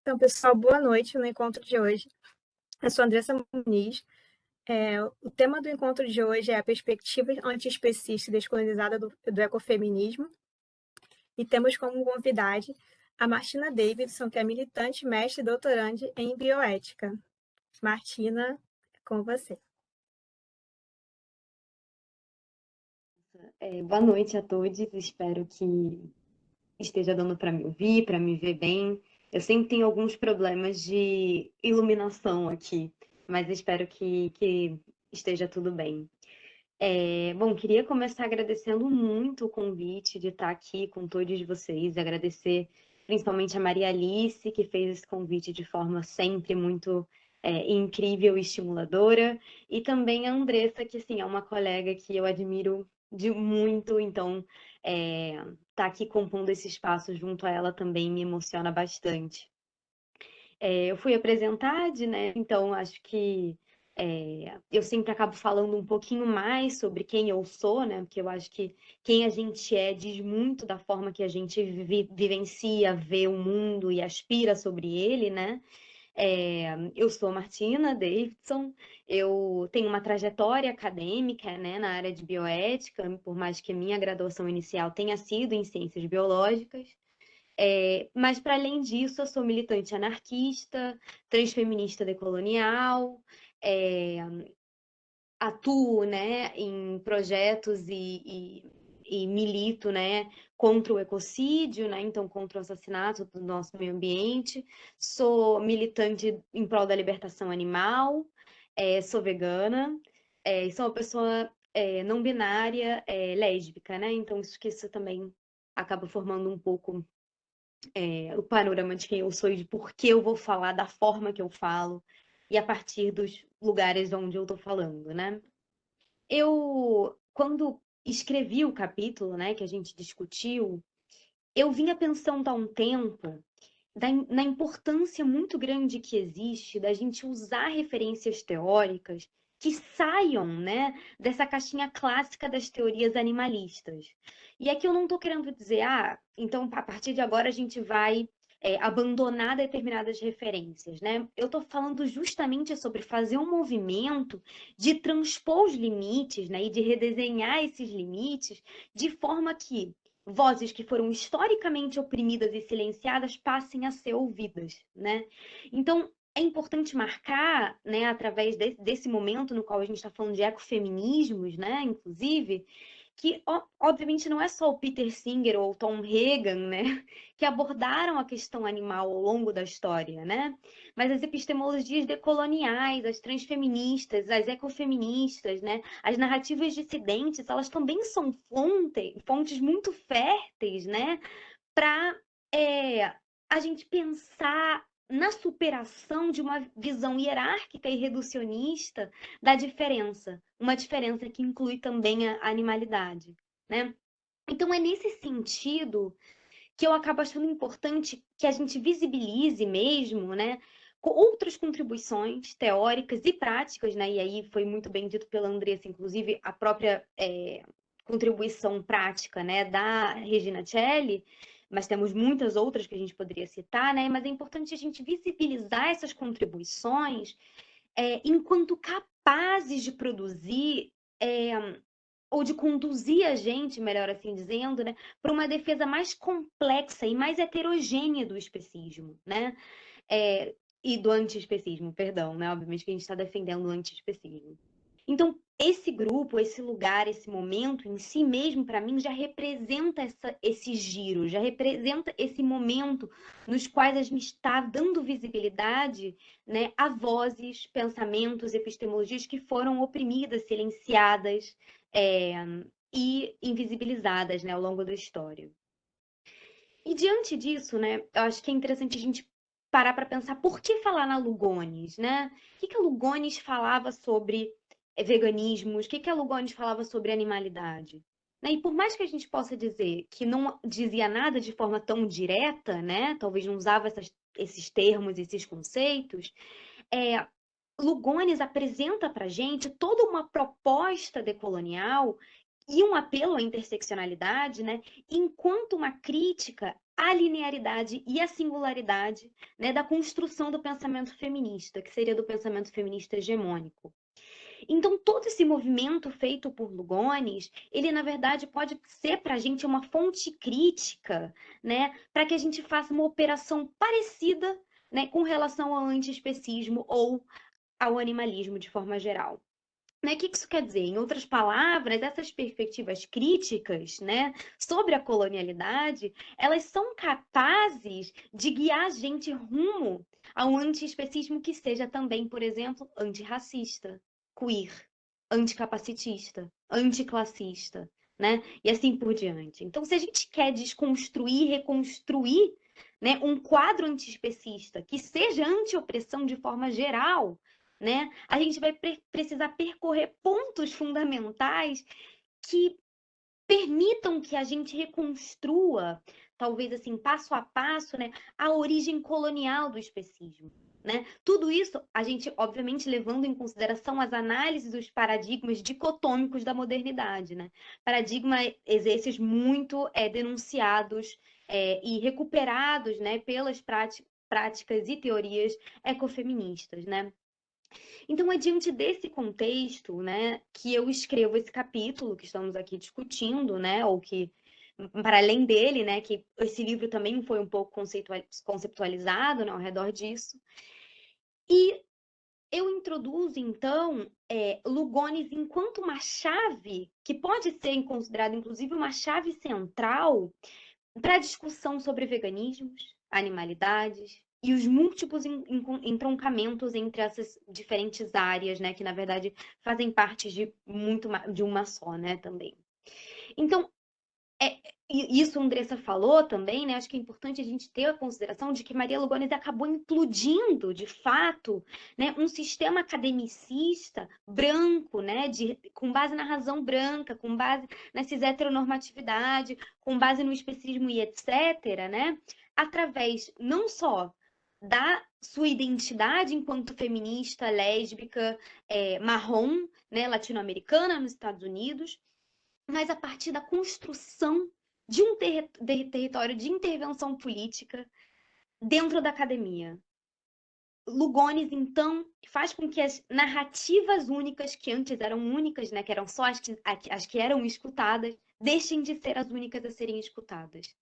Então, pessoal, boa noite no encontro de hoje. Eu sou Andressa Muniz. O tema do encontro de hoje é a perspectiva antiespecista e descolonizada do ecofeminismo. E temos como convidada a Martina Davidson, que é militante, mestre e doutorande em bioética. Martina, é com você. Boa noite a todos, espero que esteja dando para me ouvir, para me ver bem. Eu sempre tenho alguns problemas de iluminação aqui, mas espero que esteja tudo bem. Bom, queria começar agradecendo muito o convite de estar aqui com todos vocês, agradecer principalmente a Maria Alice, que fez esse convite de forma sempre muito incrível e estimuladora, e também a Andressa, que assim, é uma colega que eu admiro de muito, então estar aqui compondo esse espaço junto a ela também me emociona bastante. Eu fui apresentar, né? Então acho que eu sempre acabo falando um pouquinho mais sobre quem eu sou, né? Porque eu acho que quem a gente diz muito da forma que a gente vivencia, vê o mundo e aspira sobre ele, né? Eu sou Martina Davidson, eu tenho uma trajetória acadêmica, né, na área de bioética, por mais que a minha graduação inicial tenha sido em ciências biológicas. Mas, para além disso, eu sou militante anarquista, transfeminista decolonial, é, atuo, né, em projetos e milito, né, contra o ecocídio, né, então contra o assassinato do nosso meio ambiente. Sou militante em prol da libertação animal, sou vegana, e sou uma pessoa não binária, lésbica, né, então isso também acaba formando um pouco o panorama de quem eu sou e de por que eu vou falar da forma que eu falo e a partir dos lugares onde eu tô falando, né? Quando escrevi o capítulo, né, que a gente discutiu, eu vinha pensando há um tempo na importância muito grande que existe da gente usar referências teóricas que saiam, né, dessa caixinha clássica das teorias animalistas. E aqui eu não estou querendo dizer, então a partir de agora a gente vai abandonar determinadas referências, né? Eu estou falando justamente sobre fazer um movimento de transpor os limites, né, e de redesenhar esses limites de forma que vozes que foram historicamente oprimidas e silenciadas passem a ser ouvidas, né? Então, é importante marcar, né, através desse momento no qual a gente está falando de ecofeminismos, né, inclusive, que obviamente não é só o Peter Singer ou o Tom Regan, né, que abordaram a questão animal ao longo da história, né? Mas as epistemologias decoloniais, as transfeministas, as ecofeministas, né, as narrativas dissidentes, elas também são fontes muito férteis, né, para a gente pensar na superação de uma visão hierárquica e reducionista da diferença, uma diferença que inclui também a animalidade, né? Então é nesse sentido que eu acabo achando importante que a gente visibilize mesmo, né, com outras contribuições teóricas e práticas, né, e aí foi muito bem dito pela Andressa, inclusive a própria contribuição prática, né, da Regina Celli, mas temos muitas outras que a gente poderia citar, né, mas é importante a gente visibilizar essas contribuições enquanto capazes de produzir ou de conduzir a gente, melhor assim dizendo, né, para uma defesa mais complexa e mais heterogênea do especismo, né? E do antiespecismo, perdão, né? Obviamente que a gente está defendendo o antiespecismo. Então, esse grupo, esse lugar, esse momento em si mesmo, para mim, já representa esse giro, já representa esse momento nos quais a gente está dando visibilidade, né, a vozes, pensamentos, epistemologias que foram oprimidas, silenciadas e invisibilizadas, né, ao longo da história. E diante disso, né, eu acho que é interessante a gente parar para pensar por que falar na Lugones, né? O que a Lugones falava sobre veganismos, o que a Lugones falava sobre animalidade? Né? E por mais que a gente possa dizer que não dizia nada de forma tão direta, né? Talvez não usava esses termos, esses conceitos, Lugones apresenta para a gente toda uma proposta decolonial e um apelo à interseccionalidade, né, enquanto uma crítica a linearidade e a singularidade, né, da construção do pensamento feminista, que seria do pensamento feminista hegemônico. Então, todo esse movimento feito por Lugones, ele, na verdade, pode ser para a gente uma fonte crítica, né, para que a gente faça uma operação parecida, né, com relação ao antiespecismo ou ao animalismo de forma geral. Né, o que isso quer dizer? Em outras palavras, essas perspectivas críticas, né, sobre a colonialidade, elas são capazes de guiar a gente rumo a um antiespecismo que seja também, por exemplo, antirracista, queer, anticapacitista, anticlassista, né, e assim por diante. Então, se a gente quer desconstruir, reconstruir, né, um quadro antiespecista que seja anti-opressão de forma geral, né, a gente vai precisar percorrer pontos fundamentais que permitam que a gente reconstrua, talvez assim, passo a passo, né, a origem colonial do especismo. Né? Tudo isso, a gente, obviamente, levando em consideração as análises dos paradigmas dicotômicos da modernidade. Né? Paradigmas esses muito denunciados e recuperados, né, pelas práticas e teorias ecofeministas. Né? Então, é diante desse contexto, né, que eu escrevo esse capítulo que estamos aqui discutindo, né, ou que, para além dele, né, que esse livro também foi um pouco conceptualizado, né, ao redor disso. E eu introduzo, então, Lugones enquanto uma chave, que pode ser considerada, inclusive, uma chave central para a discussão sobre veganismos, animalidades e os múltiplos entroncamentos entre essas diferentes áreas, né, que na verdade fazem parte de uma só, né, também. Então, isso a Andressa falou também, né? Acho que é importante a gente ter a consideração de que Maria Lugones acabou implodindo, de fato, né, um sistema academicista branco, né, com base na razão branca, com base na cis-heteronormatividade, com base no especismo e etc., né? Através não só da sua identidade enquanto feminista, lésbica, marrom, né, latino-americana nos Estados Unidos, mas a partir da construção de um território de intervenção política dentro da academia. Lugones, então, faz com que as narrativas únicas, que antes eram únicas, né, que eram só as que eram escutadas, deixem de ser as únicas a serem escutadas.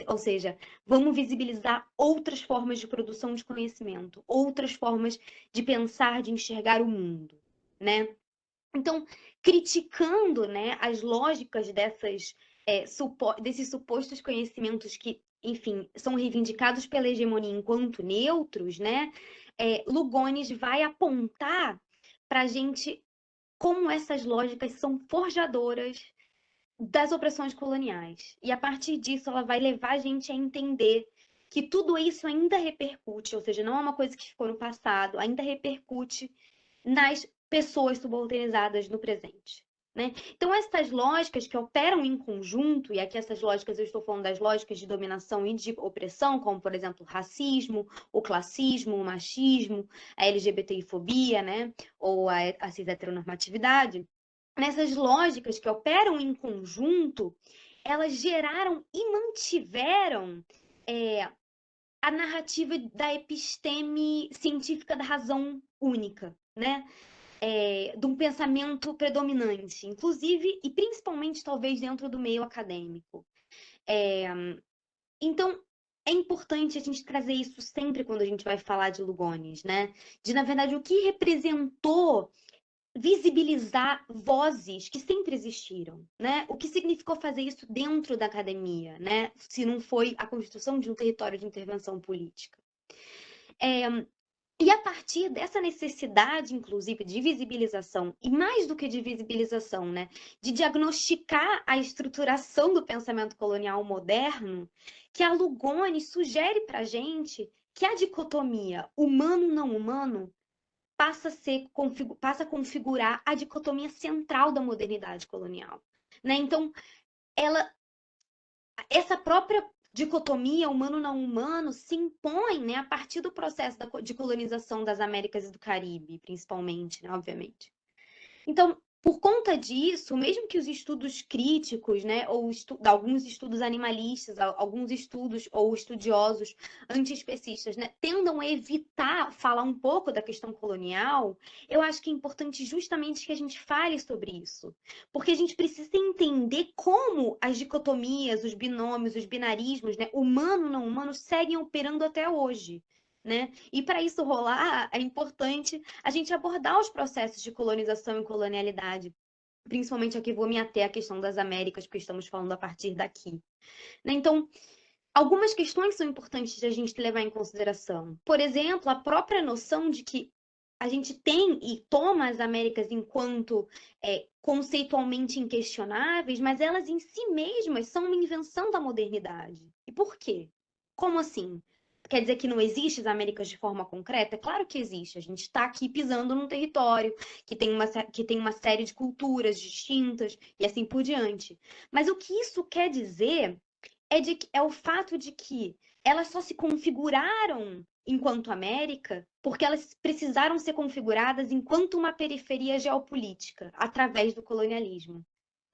Ou seja, vamos visibilizar outras formas de produção de conhecimento, outras formas de pensar, de enxergar o mundo, né? Então, criticando, né, as lógicas desses supostos conhecimentos que, enfim, são reivindicados pela hegemonia enquanto neutros, né, Lugones vai apontar para a gente como essas lógicas são forjadoras das opressões coloniais. E a partir disso, ela vai levar a gente a entender que tudo isso ainda repercute, ou seja, não é uma coisa que ficou no passado, ainda repercute nas pessoas subalternizadas no presente. Né? Então, essas lógicas que operam em conjunto, e aqui essas lógicas eu estou falando das lógicas de dominação e de opressão, como, por exemplo, o racismo, o classismo, o machismo, a LGBTI-fobia, né? Ou a cis-heteronormatividade, nessas lógicas que operam em conjunto, elas geraram e mantiveram a narrativa da episteme científica da razão única, né? De um pensamento predominante, inclusive e principalmente talvez dentro do meio acadêmico. Então, é importante a gente trazer isso sempre quando a gente vai falar de Lugones, né? De, na verdade, o que representou visibilizar vozes que sempre existiram, né? O que significou fazer isso dentro da academia, né? Se não foi a construção de um território de intervenção política. E a partir dessa necessidade, inclusive, de visibilização, e mais do que de visibilização, né, de diagnosticar a estruturação do pensamento colonial moderno, que a Lugones sugere para a gente que a dicotomia humano-não humano passa a configurar a dicotomia central da modernidade colonial. Né? Então, essa própria dicotomia humano-não humano se impõe, né, a partir do processo de colonização das Américas e do Caribe, principalmente, né, obviamente. Então, Por conta disso, mesmo que os estudos críticos, né, ou alguns estudos animalistas, alguns estudos ou estudiosos antiespecistas, né, tendam a evitar falar um pouco da questão colonial, eu acho que é importante justamente que a gente fale sobre isso. Porque a gente precisa entender como as dicotomias, os binômios, os binarismos, né, humano não humano, seguem operando até hoje. Né? E para isso rolar, é importante a gente abordar os processos de colonização e colonialidade. Principalmente aqui vou me ater à questão das Américas, porque estamos falando a partir daqui. Né? Então, algumas questões são importantes de a gente levar em consideração. Por exemplo, a própria noção de que a gente tem e toma as Américas enquanto conceitualmente inquestionáveis, mas elas em si mesmas são uma invenção da modernidade. E por quê? Como assim? Quer dizer que não existe as Américas de forma concreta? É claro que existe. A gente está aqui pisando num território que tem uma série de culturas distintas e assim por diante. Mas o que isso quer dizer é o fato de que elas só se configuraram enquanto América porque elas precisaram ser configuradas enquanto uma periferia geopolítica, através do colonialismo.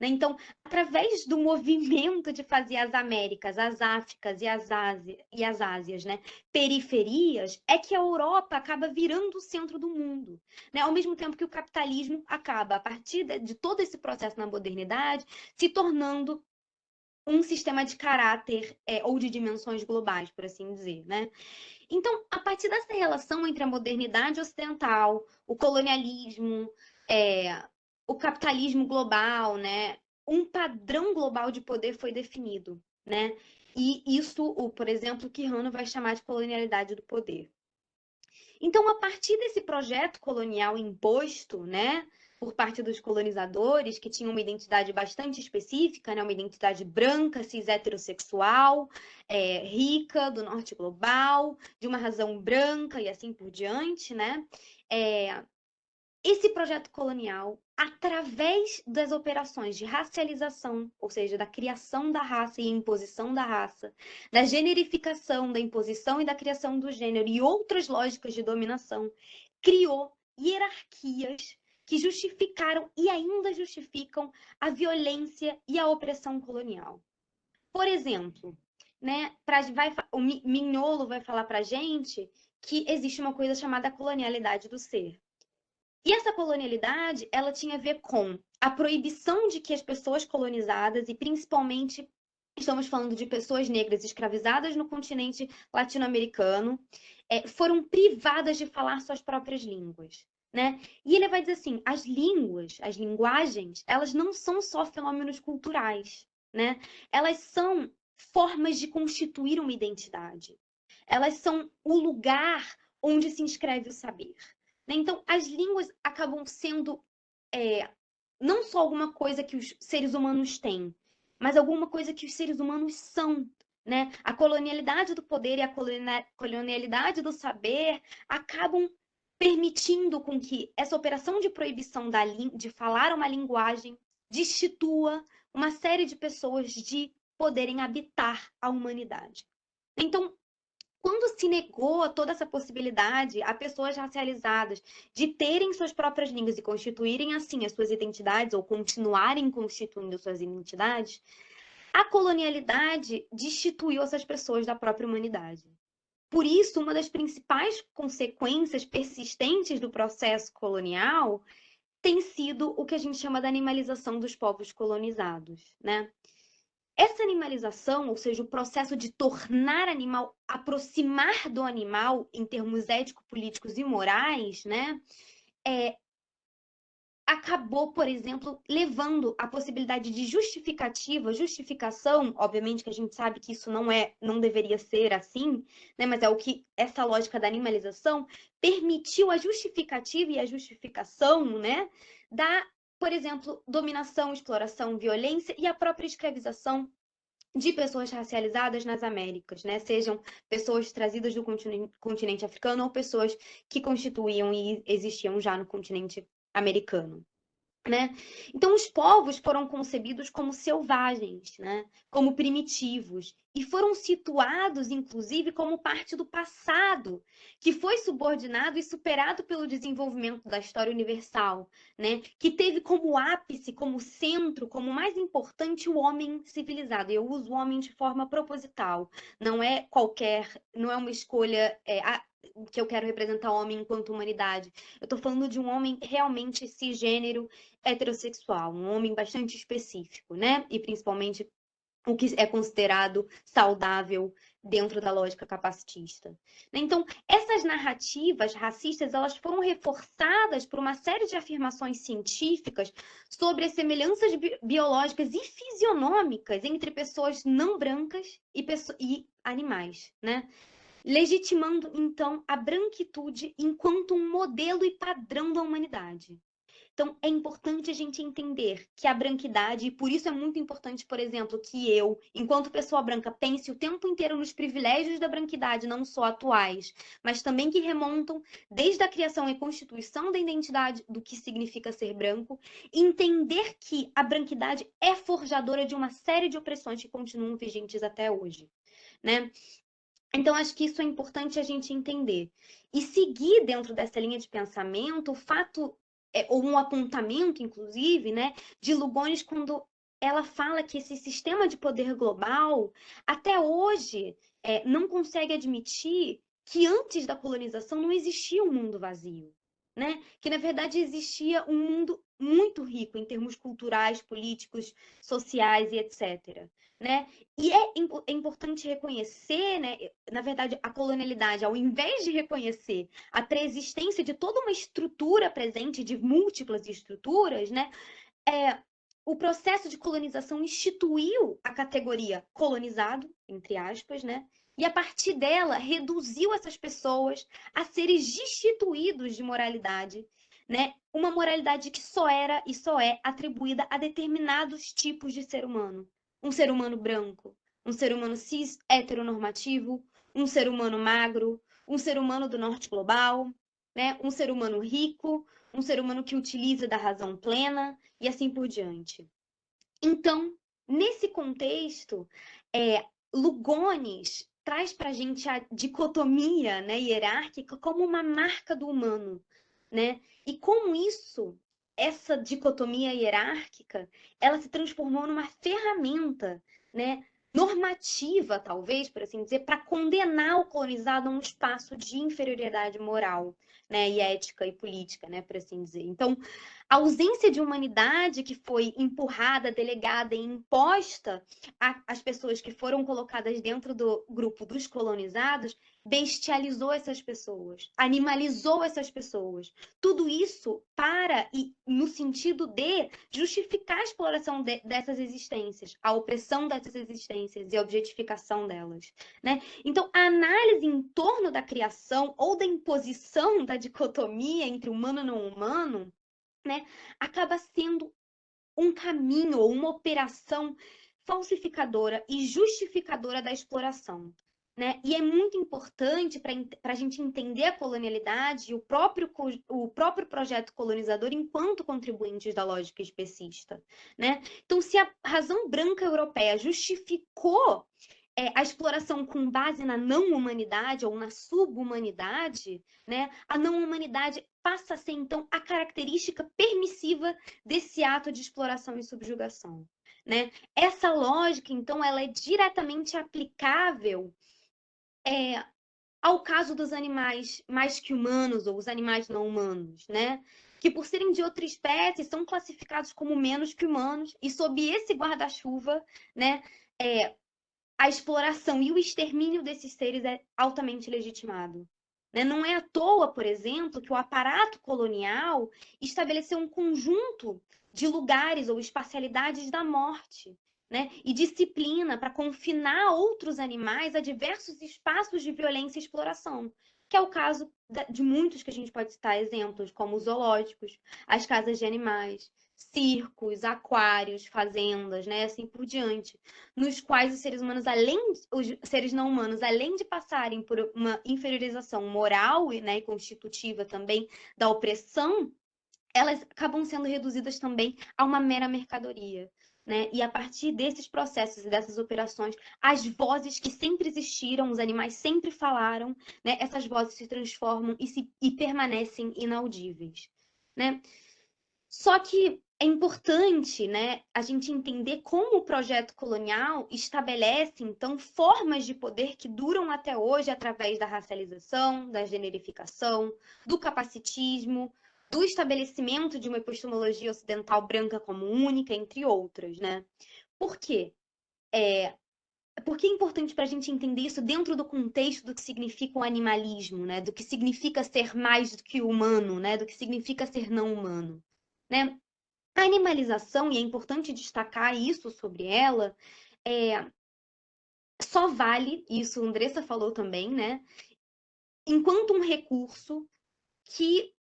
Né? Então, através do movimento de fazer as Américas, as Áfricas e as Ásias, né, periferias, é que a Europa acaba virando o centro do mundo. Né? Ao mesmo tempo que o capitalismo acaba, a partir de todo esse processo na modernidade, se tornando um sistema de caráter ou de dimensões globais, por assim dizer, né? Então, a partir dessa relação entre a modernidade ocidental, o colonialismo, o capitalismo global, né? Um padrão global de poder foi definido, né? E isso, por exemplo, o Quijano vai chamar de colonialidade do poder. Então, a partir desse projeto colonial imposto, né, por parte dos colonizadores, que tinham uma identidade bastante específica, né, uma identidade branca, cis heterossexual, rica, do norte global, de uma razão branca e assim por diante, né, esse projeto colonial, através das operações de racialização, ou seja, da criação da raça e imposição da raça, da generificação, da imposição e da criação do gênero e outras lógicas de dominação, criou hierarquias que justificaram e ainda justificam a violência e a opressão colonial. Por exemplo, né, o Mignolo vai falar para a gente que existe uma coisa chamada colonialidade do ser. E essa colonialidade, ela tinha a ver com a proibição de que as pessoas colonizadas, e principalmente estamos falando de pessoas negras escravizadas no continente latino-americano, foram privadas de falar suas próprias línguas. Né? E ele vai dizer assim, as línguas, as linguagens, elas não são só fenômenos culturais, né? Elas são formas de constituir uma identidade. Elas são o lugar onde se inscreve o saber. Né? Então, as línguas acabam sendo não só alguma coisa que os seres humanos têm, mas alguma coisa que os seres humanos são. Né? A colonialidade do poder e a colonialidade do saber acabam permitindo com que essa operação de proibição de falar uma linguagem destitua uma série de pessoas de poderem habitar a humanidade. Então, quando se negou toda essa possibilidade a pessoas racializadas de terem suas próprias línguas e constituírem assim as suas identidades ou continuarem constituindo suas identidades, a colonialidade destituiu essas pessoas da própria humanidade. Por isso, uma das principais consequências persistentes do processo colonial tem sido o que a gente chama da animalização dos povos colonizados, né? Essa animalização, ou seja, o processo de tornar animal, aproximar do animal em termos ético-políticos e morais, né, acabou, por exemplo, levando a possibilidade de justificação, obviamente que a gente sabe que isso não deveria ser assim, né, mas é o que essa lógica da animalização permitiu a justificativa e a justificação, né, da, por exemplo, dominação, exploração, violência e a própria escravização de pessoas racializadas nas Américas, né? Sejam pessoas trazidas do continente africano ou pessoas que constituíam e existiam já no continente americano. Né? Então, os povos foram concebidos como selvagens, né? Como primitivos, e foram situados, inclusive, como parte do passado, que foi subordinado e superado pelo desenvolvimento da história universal, né? Que teve como ápice, como centro, como mais importante o homem civilizado. Eu uso o homem de forma proposital, não é não é uma escolha que eu quero representar o homem enquanto humanidade. Eu estou falando de um homem realmente cisgênero, heterossexual, um homem bastante específico, né? E principalmente o que é considerado saudável dentro da lógica capacitista. Então, essas narrativas racistas, elas foram reforçadas por uma série de afirmações científicas sobre as semelhanças biológicas e fisionômicas entre pessoas não brancas e animais, né? Legitimando, então, a branquitude enquanto um modelo e padrão da humanidade. Então, é importante a gente entender que a branquidade, e por isso é muito importante, por exemplo, que eu, enquanto pessoa branca, pense o tempo inteiro nos privilégios da branquidade, não só atuais, mas também que remontam desde a criação e constituição da identidade do que significa ser branco, entender que a branquidade é forjadora de uma série de opressões que continuam vigentes até hoje, né? Então, acho que isso é importante a gente entender. E seguir dentro dessa linha de pensamento o fato, ou um apontamento, inclusive, né, de Lugones, quando ela fala que esse sistema de poder global, até hoje, não consegue admitir que antes da colonização não existia um mundo vazio, né? Que, na verdade, existia um mundo muito rico em termos culturais, políticos, sociais e etc., né? E é importante reconhecer, né? Na verdade, a colonialidade, ao invés de reconhecer a preexistência de toda uma estrutura presente, de múltiplas estruturas, né? O processo de colonização instituiu a categoria colonizado, entre aspas, né? E a partir dela reduziu essas pessoas a seres destituídos de moralidade, né? Uma moralidade que só era e só é atribuída a determinados tipos de ser humano. Um ser humano branco, um ser humano cis heteronormativo, um ser humano magro, um ser humano do norte global, né? Um ser humano rico, um ser humano que utiliza da razão plena e assim por diante. Então, nesse contexto, Lugones traz para a gente a dicotomia, né, hierárquica como uma marca do humano, né? E como isso, essa dicotomia hierárquica, ela se transformou numa ferramenta, né, normativa, talvez, por assim dizer, para condenar o colonizado a um espaço de inferioridade moral, né, e ética e política, né, por assim dizer. Então, a ausência de humanidade que foi empurrada, delegada e imposta às pessoas que foram colocadas dentro do grupo dos colonizados bestializou essas pessoas, animalizou essas pessoas. Tudo isso para e no sentido de justificar a exploração dessas existências, a opressão dessas existências e a objetificação delas, né? Então, a análise em torno da criação ou da imposição da dicotomia entre humano e não humano, né, acaba sendo um caminho ou uma operação falsificadora e justificadora da exploração. Né? E é muito importante para a gente entender a colonialidade e o próprio projeto colonizador enquanto contribuintes da lógica especista. Né? Então, se a razão branca europeia justificou a exploração com base na não-humanidade ou na subhumanidade, né, a não-humanidade passa a ser, então, a característica permissiva desse ato de exploração e subjugação. Né? Essa lógica, então, ela é diretamente aplicável ao caso dos animais mais que humanos ou os animais não humanos, né? Que por serem de outra espécie são classificados como menos que humanos e sob esse guarda-chuva, né, a exploração e o extermínio desses seres é altamente legitimado. Né? Não é à toa, por exemplo, que o aparato colonial estabeleceu um conjunto de lugares ou espacialidades da morte, né? E disciplina para confinar outros animais a diversos espaços de violência e exploração, que é o caso de muitos que a gente pode citar exemplos, como os zoológicos, as casas de animais, circos, aquários, fazendas, né? Assim por diante, nos quais os seres humanos, os seres não humanos, além de passarem por uma inferiorização moral, né, e constitutiva também da opressão, elas acabam sendo reduzidas também a uma mera mercadoria. né? E a partir desses processos e dessas operações, as vozes que sempre existiram, os animais sempre falaram, né? Essas vozes se transformam e permanecem inaudíveis, né? Só que é importante, né, a gente entender como o projeto colonial estabelece, então, formas de poder que duram até hoje através da racialização, da generificação, do capacitismo, do estabelecimento de uma epistemologia ocidental branca como única, entre outras, né? Por quê? Porque é importante para a gente entender isso dentro do contexto do que significa o animalismo, né? Do que significa ser mais do que humano, né? Do que significa ser não humano, né? A animalização, e é importante destacar isso sobre ela, é, só vale, isso a Andressa falou também, né? Enquanto um recurso que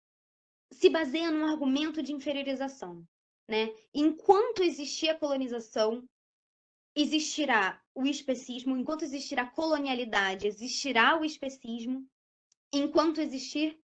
se baseia num argumento de inferiorização, né? Enquanto existir a colonização, existirá o especismo, enquanto existir a colonialidade, existirá o especismo, enquanto existir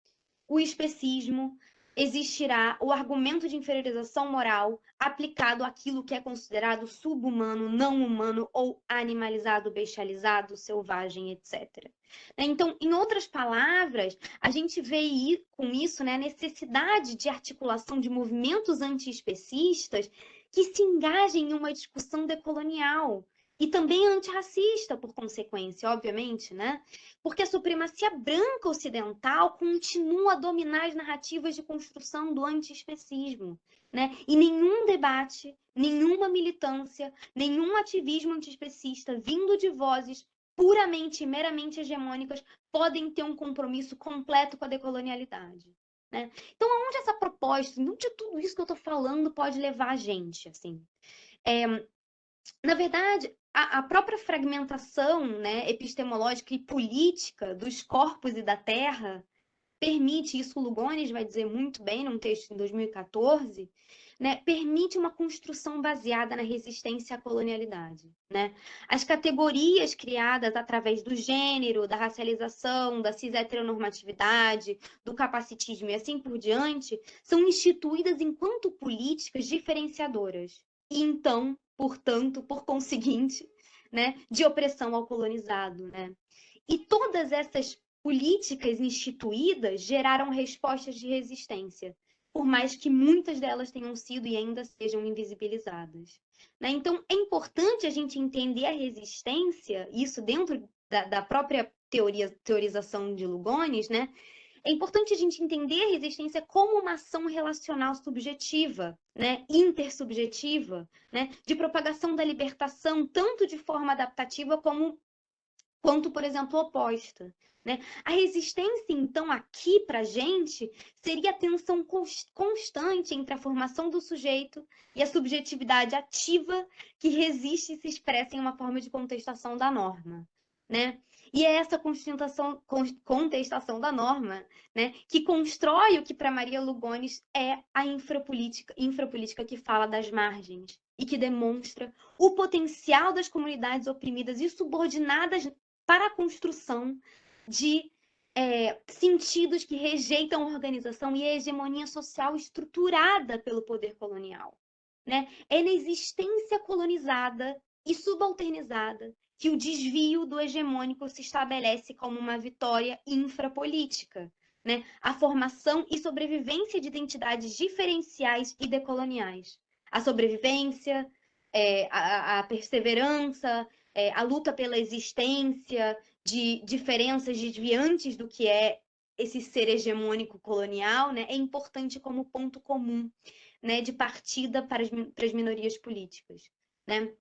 o especismo, existirá o argumento de inferiorização moral aplicado àquilo que é considerado subhumano, não humano ou animalizado, bestializado, selvagem, etc. Então, em outras palavras, a gente vê com isso, né, a necessidade de articulação de movimentos antiespecistas que se engajem em uma discussão decolonial e também antirracista, por consequência, obviamente, né? Porque a supremacia branca ocidental continua a dominar as narrativas de construção do antiespecismo, né? E nenhum debate, nenhuma militância, nenhum ativismo antiespecista vindo de vozes puramente e meramente hegemônicas podem ter um compromisso completo com a decolonialidade, né? Então, aonde essa proposta, onde tudo isso que eu estou falando pode levar a gente, assim? Na verdade, a própria fragmentação, né, epistemológica e política dos corpos e da terra permite, isso o Lugones vai dizer muito bem num texto em 2014, né, permite uma construção baseada na resistência à colonialidade, né? As categorias criadas através do gênero, da racialização, da cis-heteronormatividade, do capacitismo e assim por diante, são instituídas enquanto políticas diferenciadoras. E então, portanto, por conseguinte, né, de opressão ao colonizado, né? E todas essas políticas instituídas geraram respostas de resistência, por mais que muitas delas tenham sido e ainda sejam invisibilizadas, né? Então, é importante a gente entender a resistência, isso dentro da própria teorização de Lugones, né? É importante a gente entender a resistência como uma ação relacional subjetiva, né, intersubjetiva, né, de propagação da libertação, tanto de forma adaptativa quanto, por exemplo, oposta, né? A resistência, então, aqui para a gente, seria a tensão constante entre a formação do sujeito e a subjetividade ativa que resiste e se expressa em uma forma de contestação da norma, né? E é essa contestação da norma, né, que constrói o que para Maria Lugones é a infrapolítica que fala das margens e que demonstra o potencial das comunidades oprimidas e subordinadas para a construção de sentidos que rejeitam a organização e a hegemonia social estruturada pelo poder colonial, né? É na existência colonizada e subalternizada que o desvio do hegemônico se estabelece como uma vitória infrapolítica, né? A formação e sobrevivência de identidades diferenciais e decoloniais. A sobrevivência, a perseverança, a luta pela existência de diferenças desviantes do que é esse ser hegemônico colonial, né, é importante como ponto comum, né, de partida para as minorias políticas, né?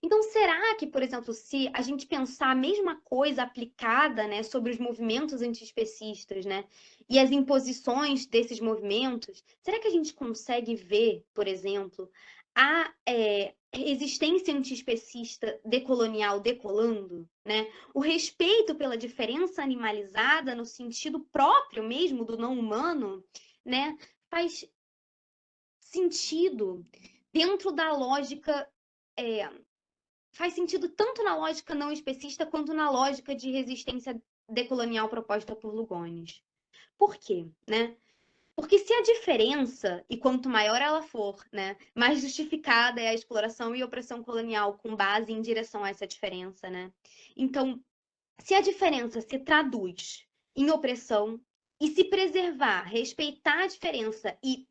Então, será que, por exemplo, se a gente pensar a mesma coisa aplicada, né, sobre os movimentos antiespecistas, né, e as imposições desses movimentos, será que a gente consegue ver, por exemplo, a resistência antiespecista decolonial decolando, né? O respeito pela diferença animalizada no sentido próprio mesmo do não humano, né, faz sentido dentro da lógica faz sentido tanto na lógica não especista quanto na lógica de resistência decolonial proposta por Lugones. Por quê, né? Porque se a diferença, e quanto maior ela for, né, mais justificada é a exploração e opressão colonial com base em direção a essa diferença, né? Então, se a diferença se traduz em opressão e se preservar, respeitar a diferença e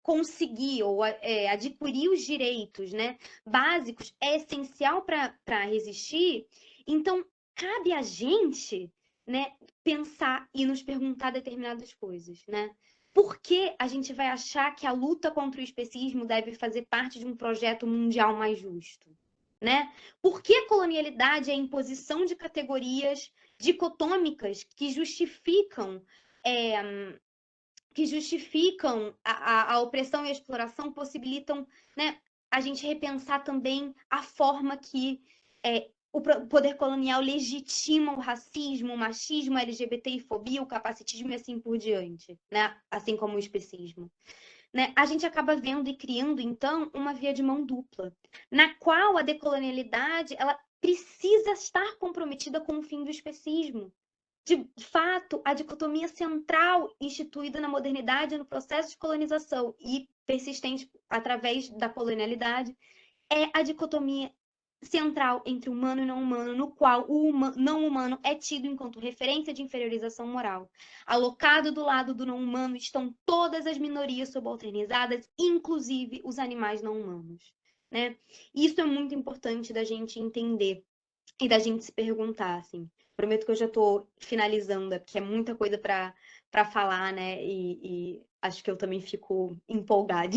conseguir ou adquirir os direitos, né, básicos é essencial para resistir, então cabe a gente, né, pensar e nos perguntar determinadas coisas, né? Por que a gente vai achar que a luta contra o especismo deve fazer parte de um projeto mundial mais justo? Né? Por que a colonialidade é a imposição de categorias dicotômicas que justificam a opressão e a exploração, possibilitam, né, a gente repensar também a forma que o poder colonial legitima o racismo, o machismo, a LGBTI-fobia, o capacitismo e assim por diante, né? Assim como o especismo. Né? A gente acaba vendo e criando, então, uma via de mão dupla, na qual a decolonialidade ela precisa estar comprometida com o fim do especismo. De fato, a dicotomia central instituída na modernidade no processo de colonização e persistente através da colonialidade é a dicotomia central entre humano e não humano, no qual o não humano é tido enquanto referência de inferiorização moral. Alocado do lado do não humano estão todas as minorias subalternizadas, inclusive os animais não humanos. Né? Isso é muito importante da gente entender e da gente se perguntar, assim. Prometo que eu já estou finalizando, porque é muita coisa para falar, né? E acho que eu também fico empolgada.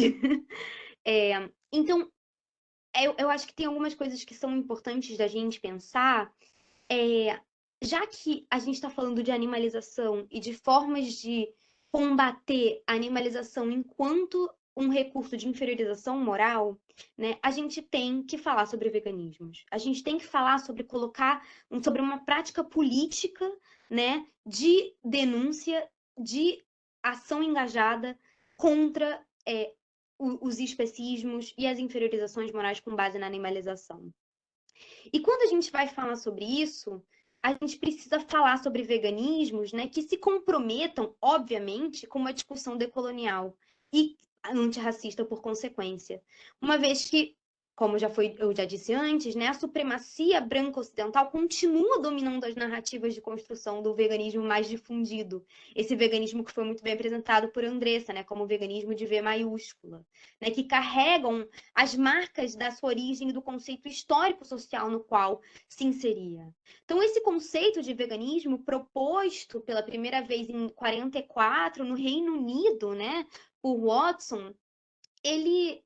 Então, eu acho que tem algumas coisas que são importantes da gente pensar. Já que a gente está falando de animalização e de formas de combater a animalização enquanto um recurso de inferiorização moral, né, a gente tem que falar sobre veganismos. A gente tem que falar sobre sobre uma prática política, né, de denúncia, de ação engajada contra os especismos e as inferiorizações morais com base na animalização. E quando a gente vai falar sobre isso, a gente precisa falar sobre veganismos, né, que se comprometam, obviamente, com uma discussão decolonial e antirracista por consequência. Uma vez que, como eu já disse antes, né, a supremacia branca ocidental continua dominando as narrativas de construção do veganismo mais difundido. Esse veganismo que foi muito bem apresentado por Andressa, né, como o veganismo de V maiúscula, né, que carregam as marcas da sua origem e do conceito histórico-social no qual se inseria. Então, esse conceito de veganismo proposto pela primeira vez em 44 no Reino Unido, né, por Watson, ele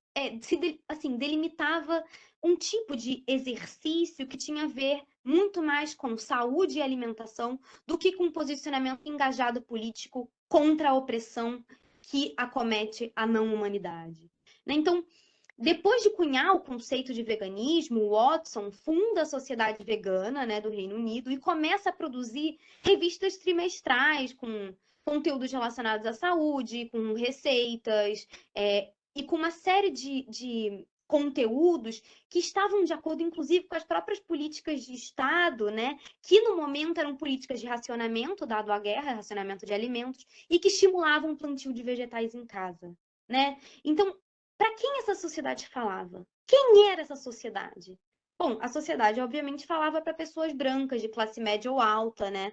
assim, delimitava um tipo de exercício que tinha a ver muito mais com saúde e alimentação do que com posicionamento engajado político contra a opressão que acomete a não-humanidade. Então, depois de cunhar o conceito de veganismo, Watson funda a Sociedade Vegana, né, do Reino Unido e começa a produzir revistas trimestrais com conteúdos relacionados à saúde, com receitas, e com uma série de conteúdos que estavam de acordo, inclusive, com as próprias políticas de Estado, né? Que no momento eram políticas de racionamento, dado a guerra, racionamento de alimentos, e que estimulavam o plantio de vegetais em casa, né? Então, para quem essa sociedade falava? Quem era essa sociedade? Bom, a sociedade, obviamente, falava para pessoas brancas, de classe média ou alta, né?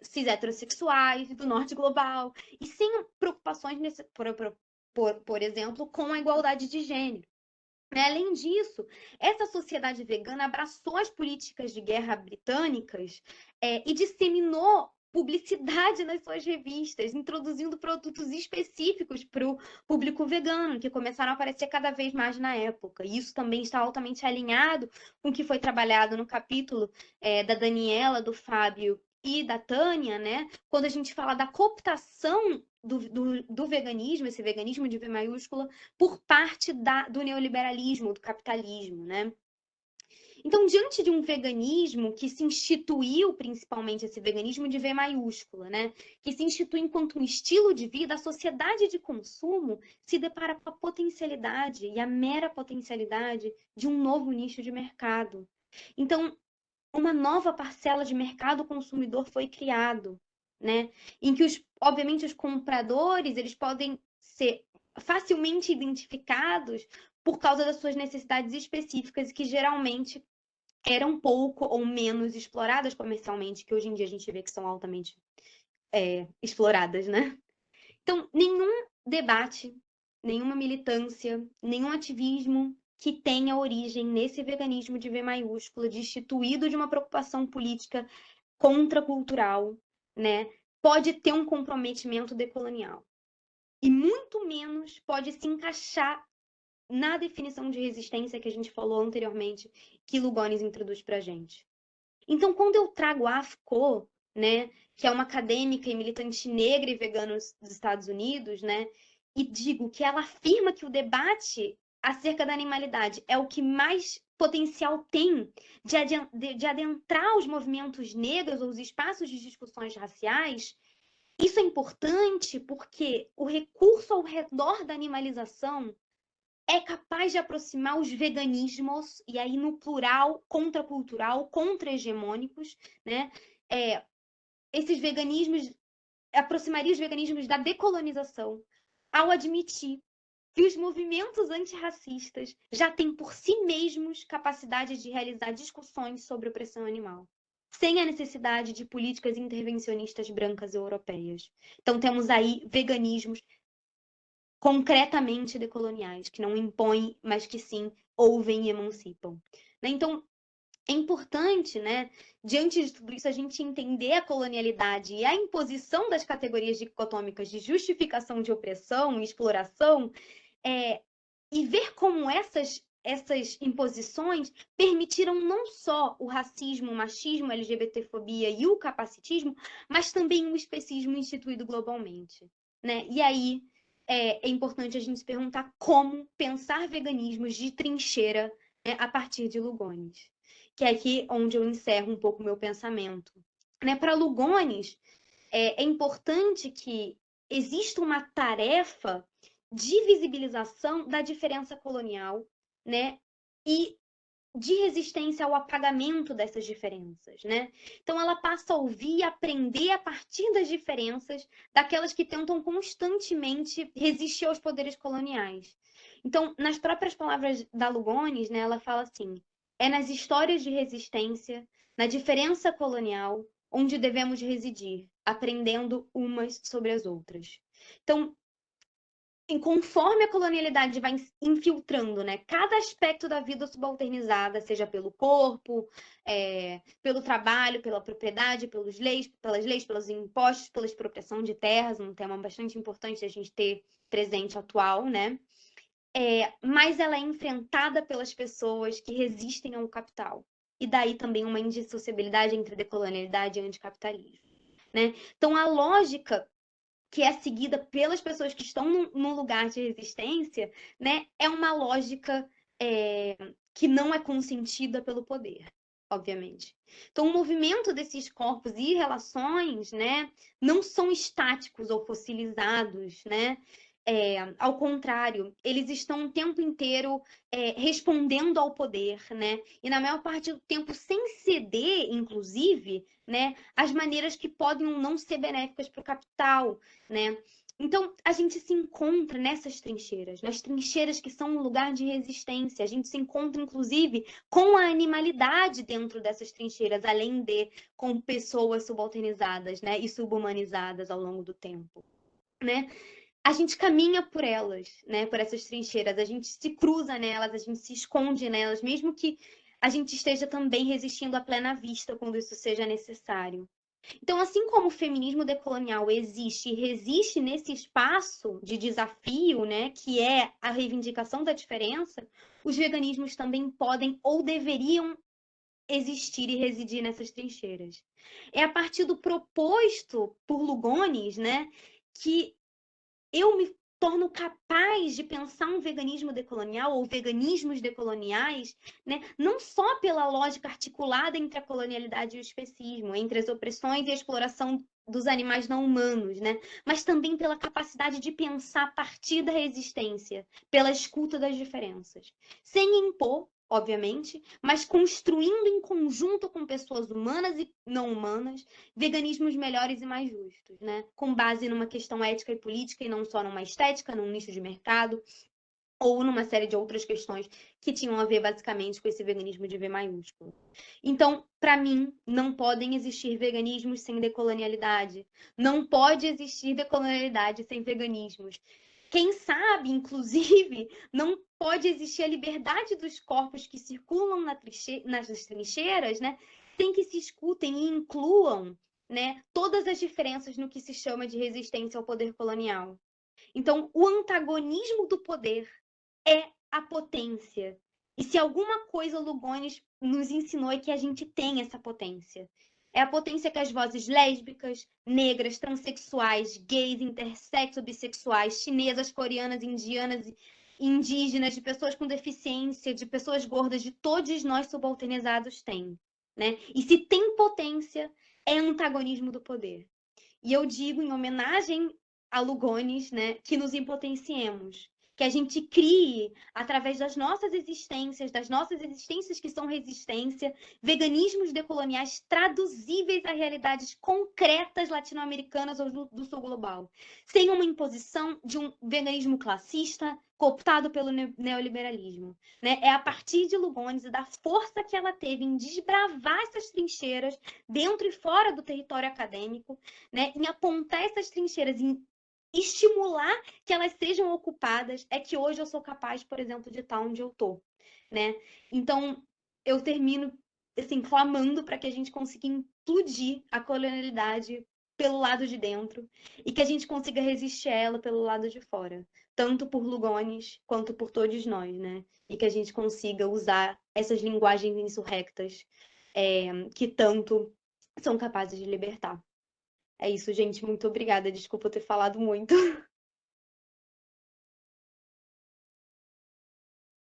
Cis heterossexuais, do norte global, e sem preocupações por exemplo, com a igualdade de gênero. Além disso, essa sociedade vegana abraçou as políticas de guerra britânicas e disseminou publicidade nas suas revistas, introduzindo produtos específicos para o público vegano, que começaram a aparecer cada vez mais na época. E isso também está altamente alinhado com o que foi trabalhado no capítulo da Daniela, do Fábio e da Tânia, né? Quando a gente fala da cooptação do veganismo, esse veganismo de V maiúscula, por parte do neoliberalismo, do capitalismo, né? Então, diante de um veganismo que se instituiu, principalmente esse veganismo de V maiúscula, né? Que se institui enquanto um estilo de vida, a sociedade de consumo se depara com a potencialidade e a mera potencialidade de um novo nicho de mercado. Então, uma nova parcela de mercado consumidor foi criado, né? Em que, obviamente, os compradores, eles podem ser facilmente identificados por causa das suas necessidades específicas, que geralmente eram pouco ou menos exploradas comercialmente, que hoje em dia a gente vê que são altamente exploradas, né? Então, nenhum debate, nenhuma militância, nenhum ativismo que tenha origem nesse veganismo de V maiúsculo, destituído de uma preocupação política contracultural, né, pode ter um comprometimento decolonial. E muito menos pode se encaixar na definição de resistência que a gente falou anteriormente, que Lugones introduz para a gente. Então, quando eu trago a Foucault, né, que é uma acadêmica e militante negra e vegana dos Estados Unidos, né, e digo que ela afirma que o debate acerca da animalidade é o que mais potencial tem de adentrar os movimentos negros ou os espaços de discussões raciais, isso é importante porque o recurso ao redor da animalização é capaz de aproximar os veganismos, e aí no plural, contracultural, contra-hegemônicos, né? Esses veganismos, aproximaria os veganismos da decolonização, ao admitir que os movimentos antirracistas já têm por si mesmos capacidade de realizar discussões sobre opressão animal, sem a necessidade de políticas intervencionistas brancas europeias. Então temos aí veganismos concretamente decoloniais, que não impõem, mas que sim ouvem e emancipam. Então, é importante, né, diante de tudo isso, a gente entender a colonialidade e a imposição das categorias dicotômicas de justificação de opressão e exploração, e ver como essas imposições permitiram não só o racismo, o machismo, a LGBTfobia e o capacitismo, mas também o especismo instituído globalmente, né? E aí é importante a gente se perguntar como pensar veganismos de trincheira, né, a partir de Lugones, que é aqui onde eu encerro um pouco o meu pensamento. Né? Para Lugones, é importante que exista uma tarefa de visibilização da diferença colonial, né? E de resistência ao apagamento dessas diferenças, né? Então ela passa a ouvir e aprender a partir das diferenças daquelas que tentam constantemente resistir aos poderes coloniais. Então, nas próprias palavras da Lugones, né, ela fala assim: é nas histórias de resistência, na diferença colonial, onde devemos residir, aprendendo umas sobre as outras. Então, conforme a colonialidade vai infiltrando, né, cada aspecto da vida subalternizada, seja pelo corpo, pelo trabalho, pela propriedade, pelas leis, pelos impostos, pela expropriação de terras, um tema bastante importante a gente ter presente atual, né? Mas ela é enfrentada pelas pessoas que resistem ao capital. E daí também uma indissociabilidade entre decolonialidade e anticapitalismo, né? Então a lógica que é seguida pelas pessoas que estão no lugar de resistência, né, é uma lógica que não é consentida pelo poder, obviamente. Então, o movimento desses corpos e relações, né, não são estáticos ou fossilizados, né? Ao contrário, eles estão o tempo inteiro respondendo ao poder, né? E na maior parte do tempo sem ceder, inclusive, né, as maneiras que podem ou não ser benéficas para o capital, né? Então, a gente se encontra nessas trincheiras, nas trincheiras que são um lugar de resistência. A gente se encontra, inclusive, com a animalidade dentro dessas trincheiras, além de com pessoas subalternizadas, né, e subhumanizadas ao longo do tempo, né? A gente caminha por elas, né, por essas trincheiras, a gente se cruza nelas, a gente se esconde nelas, mesmo que a gente esteja também resistindo à plena vista quando isso seja necessário. Então, assim como o feminismo decolonial existe e resiste nesse espaço de desafio, né, que é a reivindicação da diferença, os veganismos também podem ou deveriam existir e residir nessas trincheiras. É a partir do proposto por Lugones, né, que eu me torno capaz de pensar um veganismo decolonial ou veganismos decoloniais, né, não só pela lógica articulada entre a colonialidade e o especismo, entre as opressões e a exploração dos animais não humanos, né, mas também pela capacidade de pensar a partir da resistência, pela escuta das diferenças, sem impor, obviamente, mas construindo em conjunto com pessoas humanas e não humanas, veganismos melhores e mais justos, né? Com base numa questão ética e política e não só numa estética, num nicho de mercado, ou numa série de outras questões que tinham a ver basicamente com esse veganismo de V maiúsculo. Então, para mim, não podem existir veganismos sem decolonialidade. Não pode existir decolonialidade sem veganismos. Quem sabe, inclusive, não pode existir a liberdade dos corpos que circulam nas trincheiras, né, sem que se escutem e incluam, né, todas as diferenças no que se chama de resistência ao poder colonial. Então, o antagonismo do poder é a potência. E se alguma coisa o Lugones nos ensinou é que a gente tem essa potência. É a potência que as vozes lésbicas, negras, transexuais, gays, intersexo, bissexuais, chinesas, coreanas, indianas, indígenas, de pessoas com deficiência, de pessoas gordas, de todos nós subalternizados têm, né? E se tem potência, é antagonismo do poder. E eu digo, em homenagem a Lugones, né, que nos impotenciemos, que a gente crie, através das nossas existências que são resistência, veganismos decoloniais traduzíveis a realidades concretas latino-americanas ou do sul global, sem uma imposição de um veganismo classista, cooptado pelo neoliberalismo. Né? É a partir de Lugones e da força que ela teve em desbravar essas trincheiras dentro e fora do território acadêmico, né, em apontar essas trincheiras, em estimular que elas sejam ocupadas, é que hoje eu sou capaz, por exemplo, de estar onde eu estou, né? Então, eu termino, assim, clamando para que a gente consiga implodir a colonialidade pelo lado de dentro e que a gente consiga resistir a ela pelo lado de fora, tanto por Lugones quanto por todos nós, né? E que a gente consiga usar essas linguagens insurrectas que tanto são capazes de libertar. É isso, gente. Muito obrigada. Desculpa eu ter falado muito.